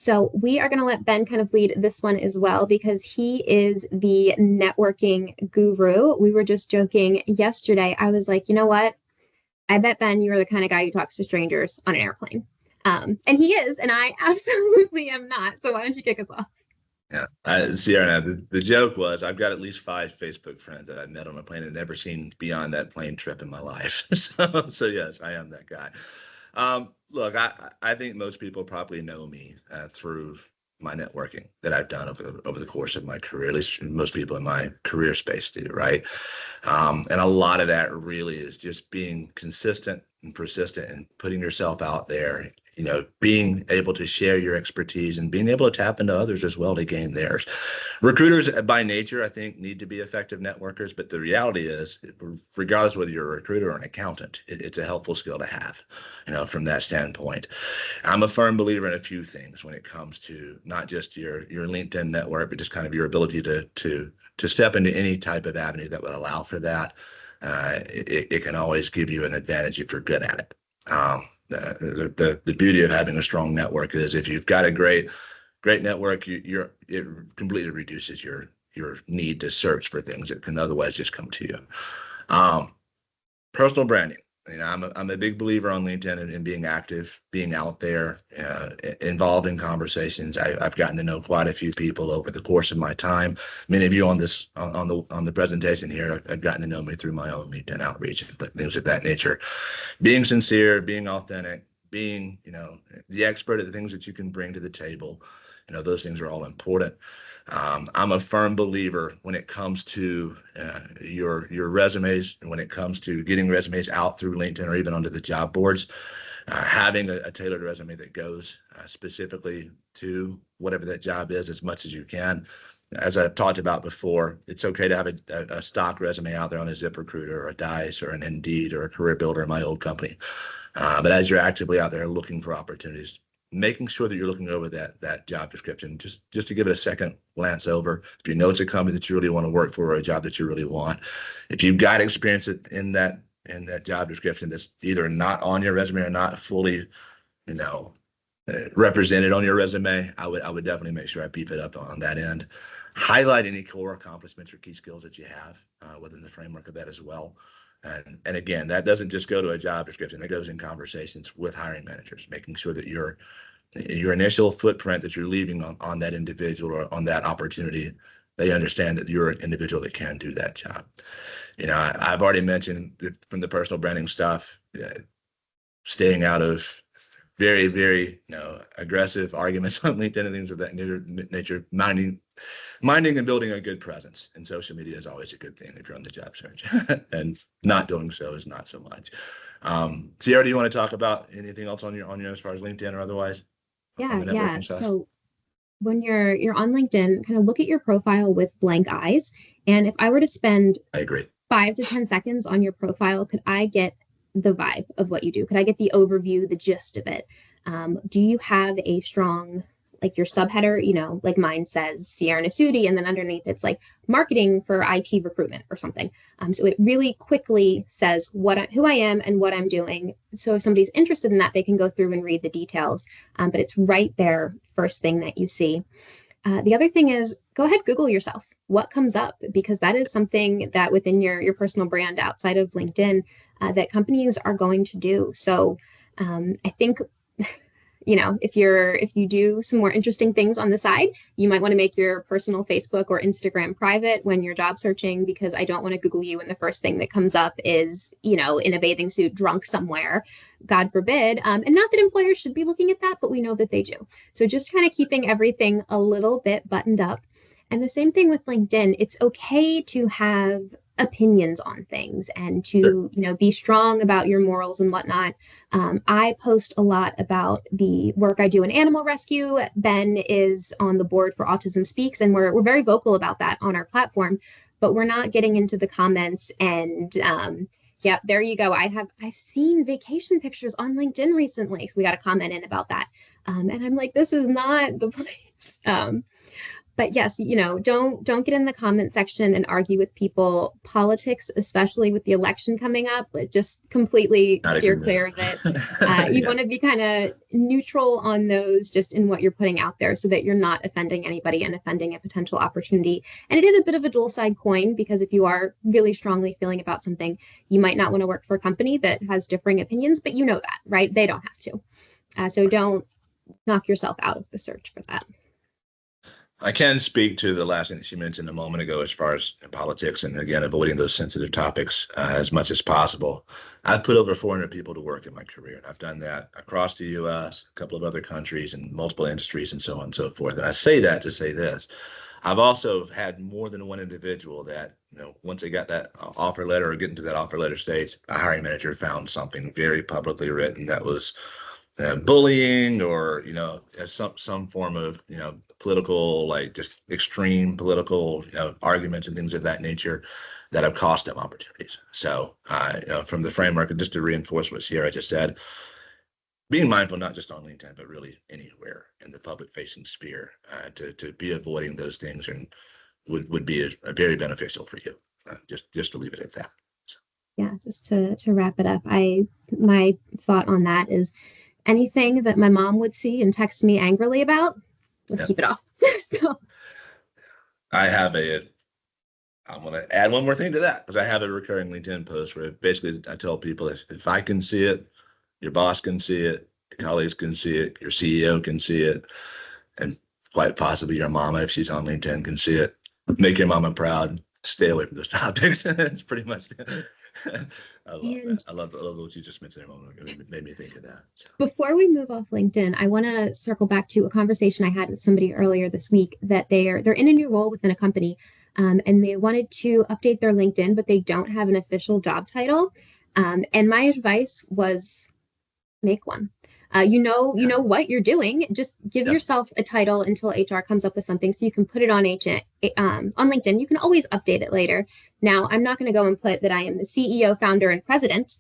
So we are going to let Ben kind of lead this one as well because he is the networking guru. We were just joking yesterday. I was like, you know what? I bet Ben, you're the kind of guy who talks to strangers on an airplane. And he is, and I absolutely am not. So why don't you kick us off? Yeah, I see. The joke was I've got at least 5 Facebook friends that I've met on a plane and never seen beyond that plane trip in my life. So yes, I am that guy. Look, I think most people probably know me through my networking that I've done over the course of my career. At least most people in my career space do, right? And a lot of that really is just being consistent and persistent and putting yourself out there, being able to share your expertise and being able to tap into others as well to gain theirs. Recruiters by nature, I think, need to be effective networkers, but the reality is, regardless whether you're a recruiter or an accountant, it's a helpful skill to have, from that standpoint. I'm a firm believer in a few things when it comes to not just your LinkedIn network, but just kind of your ability to step into any type of avenue that would allow for that. It can always give you an advantage if you're good at it. The beauty of having a strong network is if you've got a great network, it completely reduces your need to search for things that can otherwise just come to you. Personal branding. I'm a big believer on LinkedIn and being active, being out there, involved in conversations. I've gotten to know quite a few people over the course of my time. Many of you on the presentation here, I've gotten to know me through my own LinkedIn outreach and things of that nature. Being sincere, being authentic, being the expert at the things that you can bring to the table. Those things are all important. I'm a firm believer when it comes to your resumes and when it comes to getting resumes out through LinkedIn or even onto the job boards, having a tailored resume that goes specifically to whatever that job is as much as you can. As I've talked about before, it's okay to have a stock resume out there on a ZipRecruiter or a Dice or an Indeed or a Career Builder in my old company. But as you're actively out there looking for opportunities, making sure that you're looking over that job description, just to give it a second glance over. If you know it's a company that you really want to work for or a job that you really want, if you've got experience in that job description that's either not on your resume or not fully, represented on your resume, I would definitely make sure I beef it up on that end. Highlight any core accomplishments or key skills that you have within the framework of that as well. And again, that doesn't just go to a job description. That goes in conversations with hiring managers, making sure that your initial footprint that you're leaving on that individual or on that opportunity, they understand that you're an individual that can do that job. I've already mentioned from the personal branding stuff, staying out of very, very, aggressive arguments on LinkedIn and things of that nature, minding and building a good presence. And social media is always a good thing if you're on the job search, and not doing so is not so much. Sierra, do you want to talk about anything else on your as far as LinkedIn or otherwise on Yeah, the yeah. networking side? So when you're on LinkedIn, kind of look at your profile with blank eyes. And if I were to spend I agree. 5 to 10 seconds on your profile, could I get the vibe of what you do? Could I get the overview, the gist of it? Do you have a strong, like your subheader, like mine says Sierra Nasuti, and then underneath it's like marketing for IT recruitment or something. So it really quickly says who I am and what I'm doing. So if somebody's interested in that, they can go through and read the details. But it's right there, first thing that you see. The other thing is go ahead, Google yourself. What comes up? Because that is something that within your personal brand outside of LinkedIn that companies are going to do. So I think, if you do some more interesting things on the side, you might want to make your personal Facebook or Instagram private when you're job searching, because I don't want to Google you and the first thing that comes up is, in a bathing suit, drunk somewhere, God forbid. And not that employers should be looking at that, but we know that they do. So just kind of keeping everything a little bit buttoned up. And the same thing with LinkedIn. It's okay to have opinions on things and to be strong about your morals and whatnot. I post a lot about the work I do in animal rescue. Ben is on the board for Autism Speaks, and we're very vocal about that on our platform, but we're not getting into the comments and yeah, there you go. I've seen vacation pictures on LinkedIn recently, so we got a comment in about that, and I'm like, this is not the place. But yes, don't get in the comment section and argue with people. Politics, especially with the election coming up, just completely Not a steer good clear move. of it. You Yeah. want to be kind of neutral on those, just in what you're putting out there, so that you're not offending anybody and offending a potential opportunity. And it is a bit of a dual side coin, because if you are really strongly feeling about something, you might not want to work for a company that has differing opinions, but you know that, right? They don't have to. So don't knock yourself out of the search for that. I can speak to the last thing that you mentioned a moment ago as far as politics and again avoiding those sensitive topics as much as possible. I've put over 400 people to work in my career, and I've done that across the U.S., a couple of other countries, and multiple industries, and so on and so forth. And I say that to say this: I've also had more than one individual that, once they got that offer letter or getting to that offer letter stage, a hiring manager found something very publicly written that was bullying or some form of political, like just extreme political arguments and things of that nature that have cost them opportunities. So from the framework, and just to reinforce what Sierra just said, being mindful not just on LinkedIn but really anywhere in the public facing sphere, to be avoiding those things and would be a very beneficial for you. Just to leave it at that. So. Yeah, just to wrap it up, my thought on that is anything that my mom would see and text me angrily about, let's Yeah. keep it off. So I have a I'm going to add one more thing to that, because I have a recurring LinkedIn post where basically I tell people, if I can see it, your boss can see it, your colleagues can see it, your CEO can see it, and quite possibly your mama, if she's on LinkedIn, can see it. Make your mama proud. Stay away from those topics. It's pretty much. I love that. and I love what you just mentioned a moment ago. It made me think of that. So. before we move off LinkedIn, I want to circle back to a conversation I had with somebody earlier this week, that they're in a new role within a company, and they wanted to update their LinkedIn, but they don't have an official job title. And my advice was, make one. You Yeah. know what you're doing. Just give Yeah. yourself a title until HR comes up with something, so you can put it on on LinkedIn. You can always update it later. Now, I'm not going to go and put that I am the CEO, founder, and president.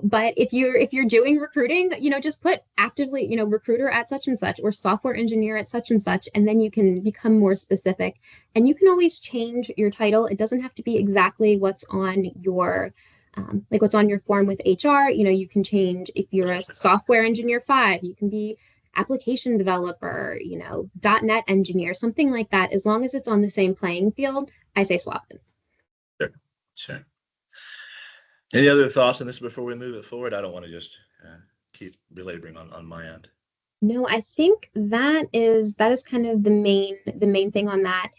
But if you're doing recruiting, just put actively, recruiter at such and such, or software engineer at such and such, and then you can become more specific. And you can always change your title. It doesn't have to be exactly what's on your like what's on your form with HR. You can change. If you're a software engineer 5, you can be application developer, .NET engineer, something like that. As long as it's on the same playing field, I say swap it. Sure. Sure. Any other thoughts on this before we move it forward? I don't want to just keep belaboring on my end. No, I think that is kind of the main thing on that.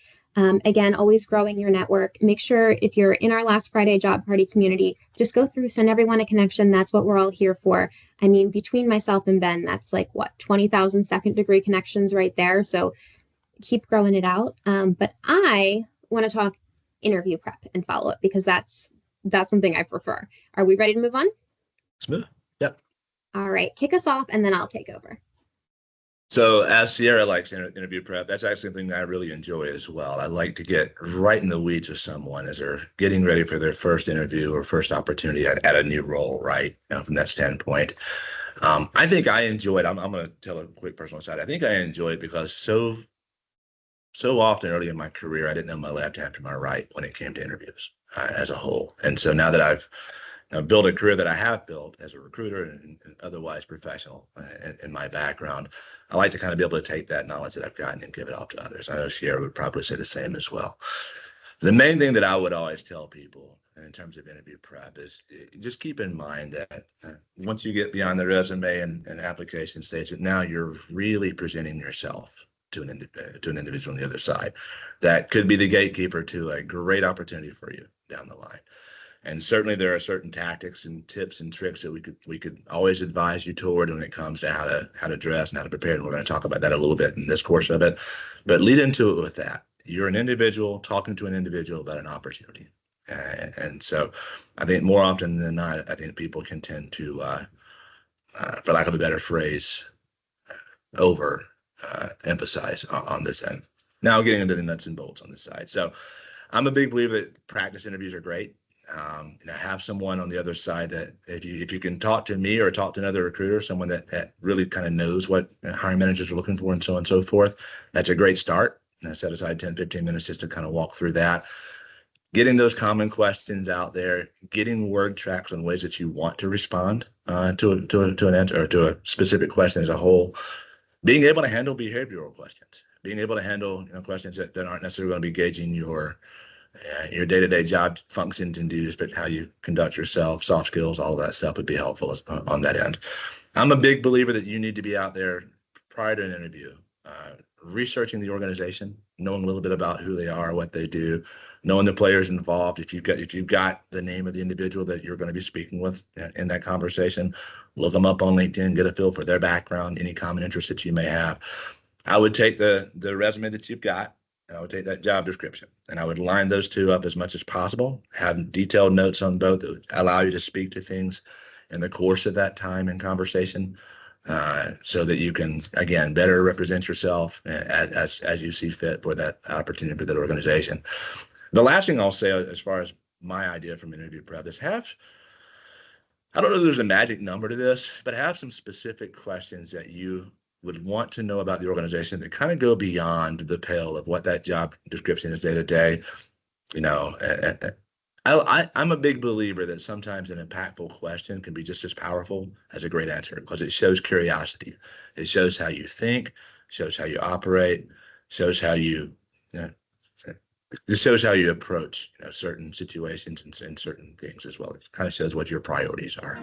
Again, always growing your network. Make sure, if you're in our last Friday job party community, just go through, send everyone a connection. That's what we're all here for. I mean, between myself and Ben, that's like what, 20,000 second degree connections right there. So keep growing it out. But I want to talk interview prep and follow up, because that's something I prefer. Are we ready to move on? Let's move. Yep. All right, kick us off and then I'll take over. So as Sierra likes interview prep, that's actually something that I really enjoy as well. I like to get right in the weeds with someone as they're getting ready for their first interview or first opportunity at a new role, right? From that standpoint. I think I enjoyed, I'm going to tell a quick personal side. I think I enjoyed because so often early in my career, I didn't know my left hand from my right when it came to interviews as a whole. And so now that I've built a career that I have built as a recruiter and otherwise professional in my background, I like to kind of be able to take that knowledge that I've gotten and give it off to others. I know Sierra would probably say the same as well. The main thing that I would always tell people in terms of interview prep is just keep in mind that once you get beyond the resume and application stage, that now you're really presenting yourself to an individual on the other side that could be the gatekeeper to a great opportunity for you down the line. And certainly there are certain tactics and tips and tricks that we could always advise you toward when it comes to how to dress and how to prepare. And we're going to talk about that a little bit in this course of it. But lead into it with that. You're an individual talking to an individual about an opportunity. And so I think more often than not, I think people can tend to, for lack of a better phrase, over emphasize on this end. Now getting into the nuts and bolts on this side. So I'm a big believer that practice interviews are great. Have someone on the other side that if you can talk to me or talk to another recruiter, someone that really kind of knows what hiring managers are looking for and so on and so forth, that's a great start. set aside 10, 15 minutes just to kind of walk through that. Getting those common questions out there, getting word tracks on ways that you want to respond to an answer or to a specific question as a whole, being able to handle behavioral questions, being able to handle questions that aren't necessarily going to be gauging your day-to-day job functions and duties, but how you conduct yourself, soft skills, all of that stuff would be helpful on that end. I'm a big believer that you need to be out there prior to an interview, researching the organization, knowing a little bit about who they are, what they do, knowing the players involved. If you've got the name of the individual that you're going to be speaking with in that conversation, look them up on LinkedIn, get a feel for their background, any common interests that you may have. I would take the resume that you've got, and I would take that job description, and I would line those two up as much as possible, have detailed notes on both that would allow you to speak to things in the course of that time and conversation, so that you can, again, better represent yourself as you see fit for that opportunity for that organization. The last thing I'll say as far as my idea from interview prep is I don't know if there's a magic number to this, but have some specific questions that you would want to know about the organization that kind of go beyond the pale of what that job description is day to day. I'm a big believer that sometimes an impactful question can be just as powerful as a great answer because it shows curiosity. It shows how you think, shows how you operate, shows how you know, it shows how you approach certain situations and certain things as well. It kind of shows what your priorities are.